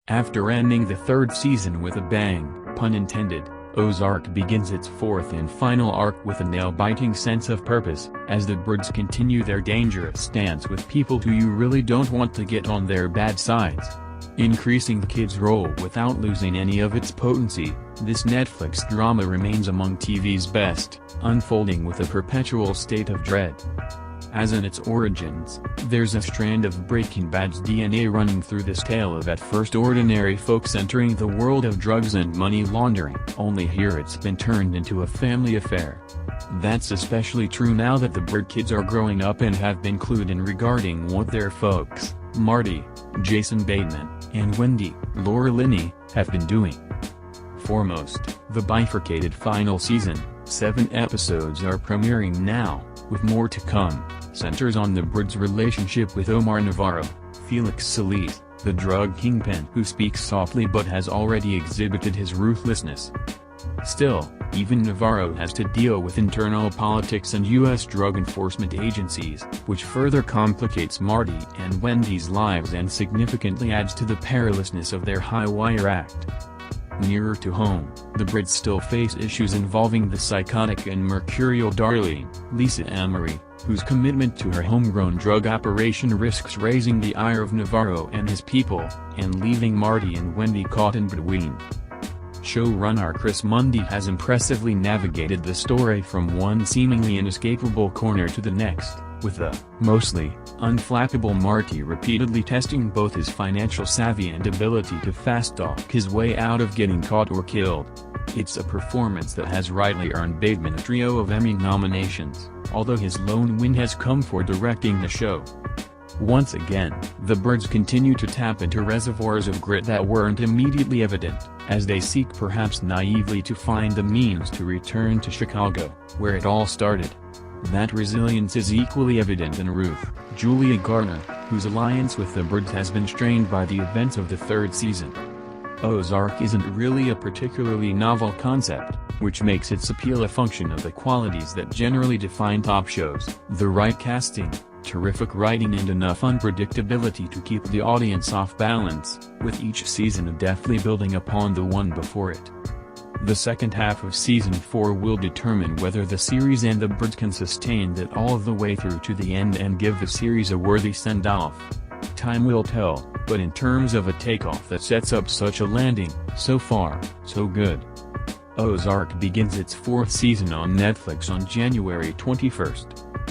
After ending the third season with a bang, pun intended, Ozark begins its fourth and final arc with a nail-biting sense of purpose, as the Byrdes continue their dangerous stance with people who you really don't want to get on their bad sides. Increasing the kid's role without losing any of its potency, this Netflix drama remains among TV's best, unfolding with a perpetual state of dread. As in its origins, there's a strand of Breaking Bad's DNA running through this tale of at first ordinary folks entering the world of drugs and money laundering, only here it's been turned into a family affair. That's especially true now that the Byrde kids are growing up and have been clued in regarding what their folks, Marty, Jason Bateman, and Wendy, Laura Linney, have been doing. Foremost, the bifurcated final season, 7 episodes are premiering now, with more to come, centers on the Byrdes' relationship with Omar Navarro, Felix Solis, the drug kingpin who speaks softly but has already exhibited his ruthlessness. Still, even Navarro has to deal with internal politics and U.S. drug enforcement agencies, which further complicates Marty and Wendy's lives and significantly adds to the perilousness of their high-wire act. Nearer to home, the Byrdes still face issues involving the psychotic and mercurial Darlene, Lisa Emery, whose commitment to her homegrown drug operation risks raising the ire of Navarro and his people, and leaving Marty and Wendy caught in between. Showrunner Chris Mundy has impressively navigated the story from one seemingly inescapable corner to the next, with the, mostly, unflappable Marty repeatedly testing both his financial savvy and ability to fast-talk his way out of getting caught or killed. It's a performance that has rightly earned Bateman a trio of Emmy nominations, although his lone win has come for directing the show. Once again, the Byrdes continue to tap into reservoirs of grit that weren't immediately evident, as they seek perhaps naively to find the means to return to Chicago, where it all started. That resilience is equally evident in Ruth, Julia Garner, whose alliance with the Byrdes has been strained by the events of the third season. Ozark isn't really a particularly novel concept, which makes its appeal a function of the qualities that generally define top shows: the right casting, terrific writing and enough unpredictability to keep the audience off balance, with each season deftly building upon the one before it. The second half of Season 4 will determine whether the series and the Byrdes can sustain that all the way through to the end and give the series a worthy send-off. Time will tell, but in terms of a takeoff that sets up such a landing, so far, so good. Ozark begins its fourth season on Netflix on January 21.